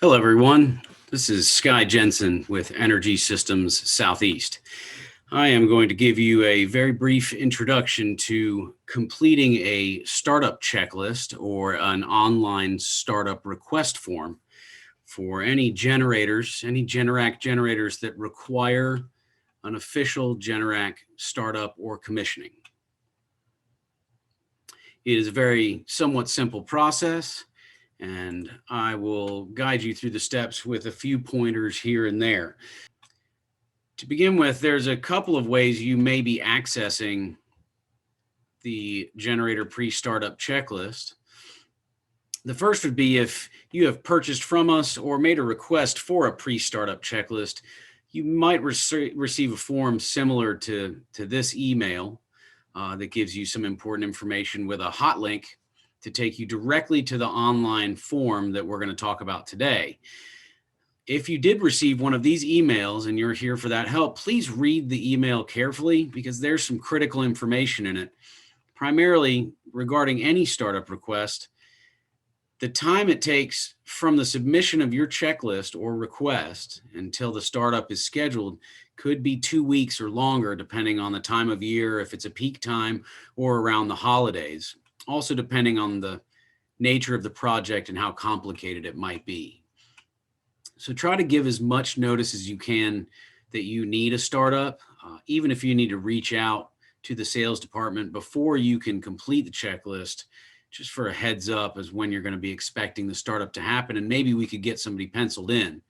Hello, everyone. This is Sky Jensen with Energy Systems Southeast. I am going to give you a very brief introduction to completing a startup checklist or an online startup request form for any generators, any Generac generators that require an official Generac startup or commissioning. It is a very somewhat simple process, and I will guide you through the steps with a few pointers here and there. To begin with, there's a couple of ways you may be accessing the generator pre-startup checklist. The first would be if you have purchased from us or made a request for a pre-startup checklist, you might receive a form similar to this email that gives you some important information with a hot link to take you directly to the online form that we're going to talk about today. If you did receive one of these emails and you're here for that help, please read the email carefully because there's some critical information in it, primarily regarding any startup request. The time it takes from the submission of your checklist or request until the startup is scheduled could be 2 weeks or longer, depending on the time of year, if it's a peak time or around the holidays. Also, depending on the nature of the project and how complicated it might be. So try to give as much notice as you can that you need a startup, even if you need to reach out to the sales department before you can complete the checklist, just for a heads up as when you're going to be expecting the startup to happen. And maybe we could get somebody penciled in.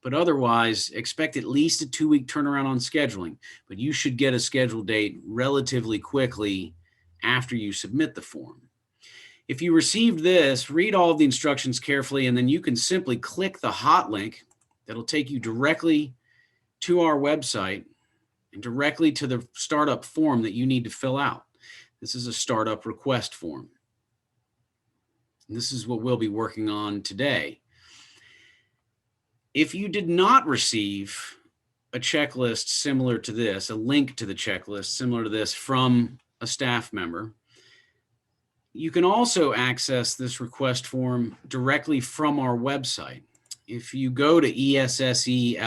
But otherwise, expect at least a 2-week turnaround on scheduling. But you should get a scheduled date relatively quickly after you submit the form. If you received this, read all of the instructions carefully, and then you can simply click the hot link that'll take you directly to our website and directly to the startup form that you need to fill out. This is a startup request form. And this is what we'll be working on today. If you did not receive a checklist similar to this, a link to the checklist similar to this from a staff member, you can also access this request form directly from our website. If you go to essellc.com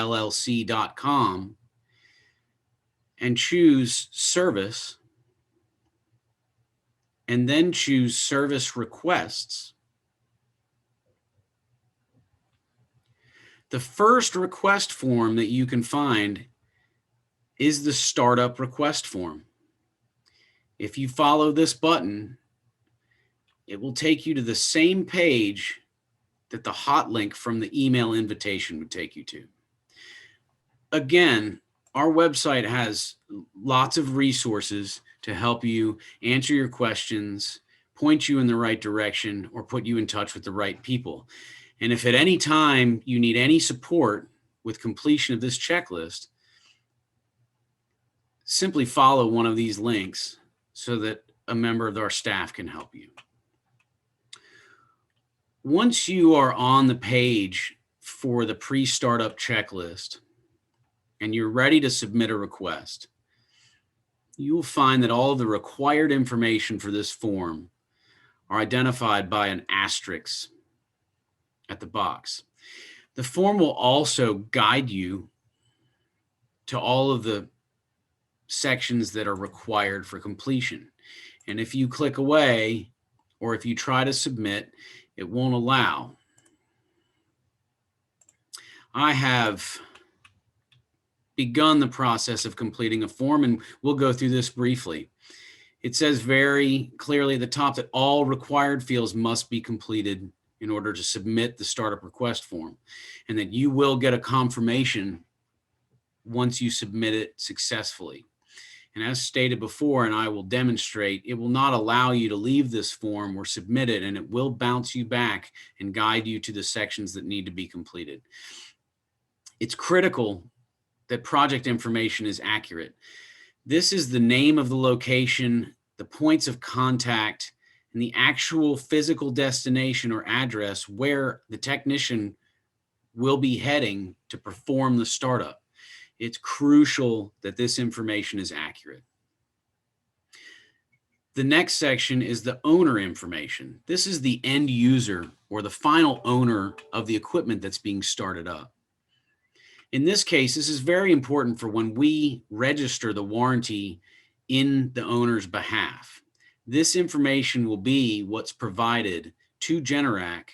and choose service, and then choose service requests, the first request form that you can find is the startup request form. If you follow this button, it will take you to the same page that the hot link from the email invitation would take you to. Again, our website has lots of resources to help you answer your questions, point you in the right direction, or put you in touch with the right people. And if at any time you need any support with completion of this checklist, simply follow one of these links so that a member of our staff can help you. Once you are on the page for the pre-startup checklist and you're ready to submit a request, you will find that all of the required information for this form are identified by an asterisk at the box. The form will also guide you to all of the sections that are required for completion. And if you click away or if you try to submit, it won't allow. I have begun the process of completing a form, and we'll go through this briefly. It says very clearly at the top that all required fields must be completed in order to submit the startup request form, and that you will get a confirmation once you submit it successfully. And as stated before, and I will demonstrate, it will not allow you to leave this form or submit it, and it will bounce you back and guide you to the sections that need to be completed. It's critical that project information is accurate. This is the name of the location, the points of contact, and the actual physical destination or address where the technician will be heading to perform the startup. It's crucial that this information is accurate. The next section is the owner information. This is the end user or the final owner of the equipment that's being started up. In this case, this is very important for when we register the warranty in the owner's behalf. This information will be what's provided to Generac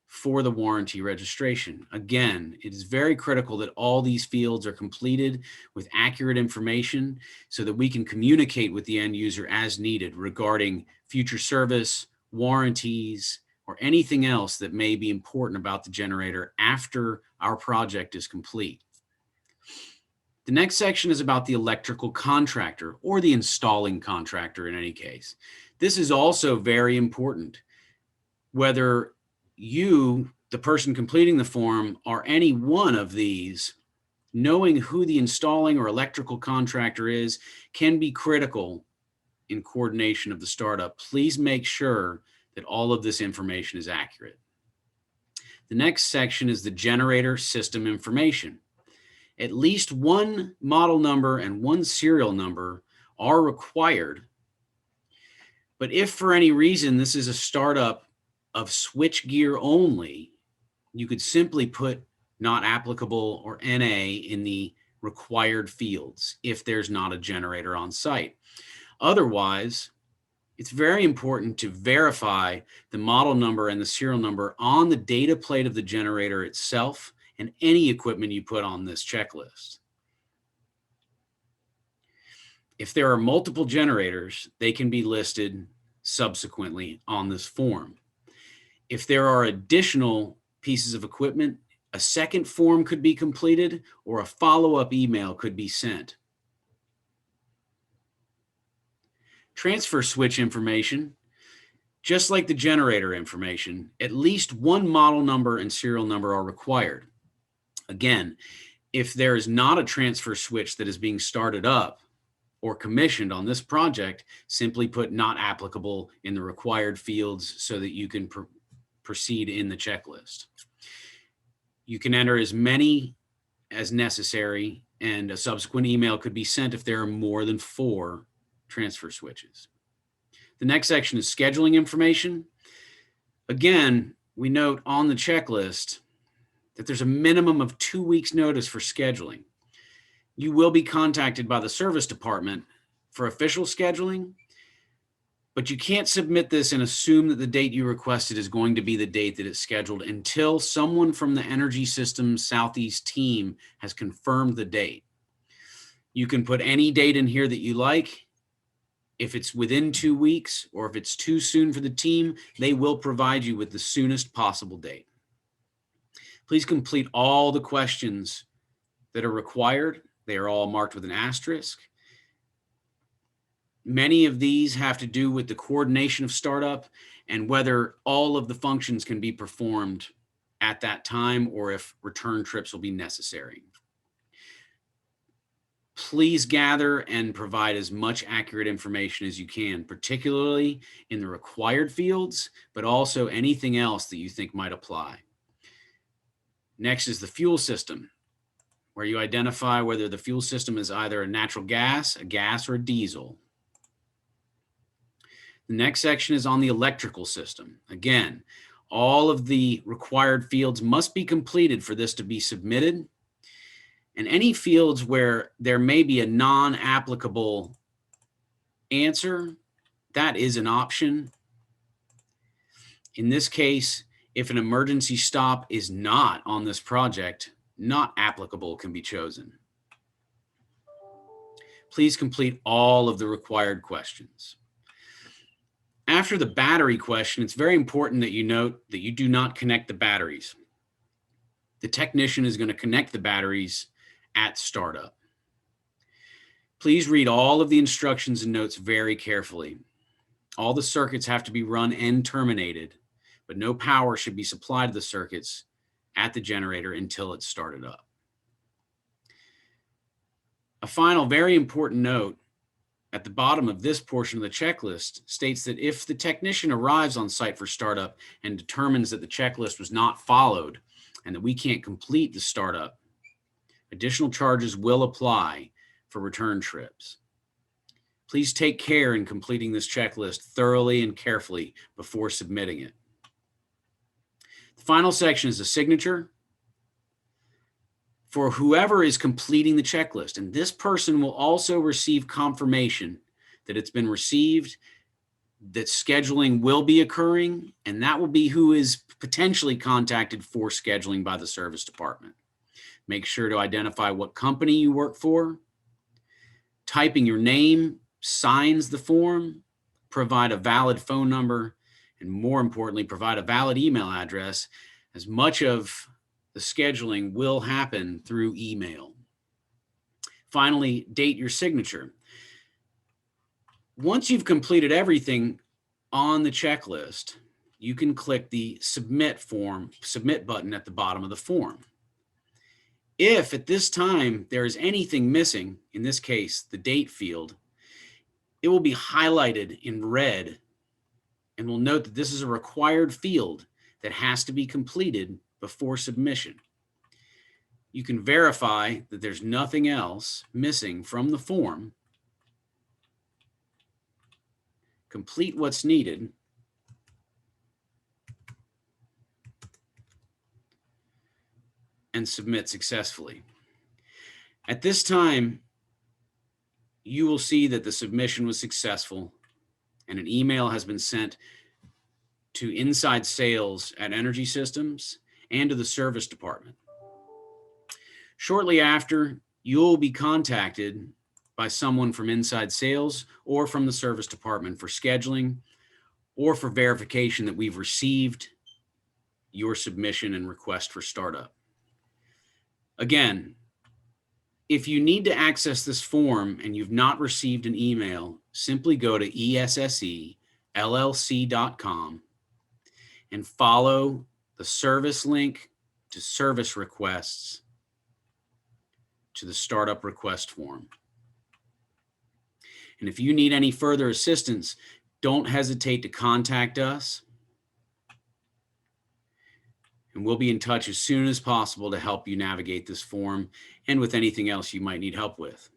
for the warranty registration. Again, it is very critical that all these fields are completed with accurate information so that we can communicate with the end user as needed regarding future service, warranties, or anything else that may be important about the generator after our project is complete. The next section is about the electrical contractor or the installing contractor in any case. This is also very important. Whether you, the person completing the form, are any one of these, knowing who the installing or electrical contractor is can be critical in coordination of the startup. Please make sure that all of this information is accurate. The next section is the generator system information. At least one model number and one serial number are required. But if for any reason this is a startup of switch gear only, you could simply put not applicable or NA in the required fields if there's not a generator on site. Otherwise, it's very important to verify the model number and the serial number on the data plate of the generator itself and any equipment you put on this checklist. If there are multiple generators, they can be listed subsequently on this form. If there are additional pieces of equipment, a second form could be completed or a follow-up email could be sent. Transfer switch information, just like the generator information, at least one model number and serial number are required. Again, if there is not a transfer switch that is being started up or commissioned on this project, simply put not applicable in the required fields so that you can proceed in the checklist. You can enter as many as necessary, and a subsequent email could be sent if there are more than 4 transfer switches. The next section is scheduling information. Again, we note on the checklist that there's a minimum of 2 weeks notice for scheduling. You will be contacted by the service department for official scheduling, but you can't submit this and assume that the date you requested is going to be the date that it's scheduled until someone from the Energy Systems Southeast team has confirmed the date. You can put any date in here that you like. If it's within 2 weeks or if it's too soon for the team, they will provide you with the soonest possible date. Please complete all the questions that are required. They are all marked with an asterisk. Many of these have to do with the coordination of startup and whether all of the functions can be performed at that time or if return trips will be necessary. Please gather and provide as much accurate information as you can, particularly in the required fields, but also anything else that you think might apply. Next is the fuel system, where you identify whether the fuel system is either a natural gas, a gas, or a diesel. The next section is on the electrical system. Again, all of the required fields must be completed for this to be submitted. And any fields where there may be a non-applicable answer, that is an option. In this case, if an emergency stop is not on this project, not applicable can be chosen. Please complete all of the required questions. After the battery question, it's very important that you note that you do not connect the batteries. The technician is going to connect the batteries at startup. Please read all of the instructions and notes very carefully. All the circuits have to be run and terminated, but no power should be supplied to the circuits at the generator until it's started up. A final very important note at the bottom of this portion of the checklist states that if the technician arrives on site for startup and determines that the checklist was not followed and that we can't complete the startup, additional charges will apply for return trips. Please take care in completing this checklist thoroughly and carefully before submitting it. The final section is the signature for whoever is completing the checklist, and this person will also receive confirmation that it's been received, that scheduling will be occurring, and that will be who is potentially contacted for scheduling by the service department. Make sure to identify what company you work for. Typing your name signs the form, provide a valid phone number, and more importantly, provide a valid email address, as much of the scheduling will happen through email. Finally, date your signature. Once you've completed everything on the checklist, you can click the submit button at the bottom of the form. If at this time there is anything missing, in this case, the date field, it will be highlighted in red and will note that this is a required field that has to be completed before submission. You can verify that there's nothing else missing from the form, complete what's needed, and submit successfully. At this time, you will see that the submission was successful and an email has been sent to inside sales at Energy Systems and to the service department. Shortly after, you'll be contacted by someone from inside sales or from the service department for scheduling or for verification that we've received your submission and request for startup. Again, if you need to access this form and you've not received an email, simply go to essellc.com and follow the service link to service requests to the startup request form. And if you need any further assistance, don't hesitate to contact us. And we'll be in touch as soon as possible to help you navigate this form and with anything else you might need help with.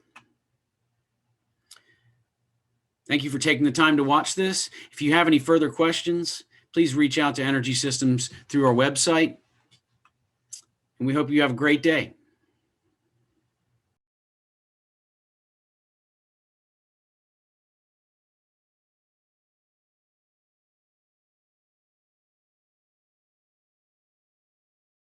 Thank you for taking the time to watch this. If you have any further questions, please reach out to Energy Systems through our website. And we hope you have a great day.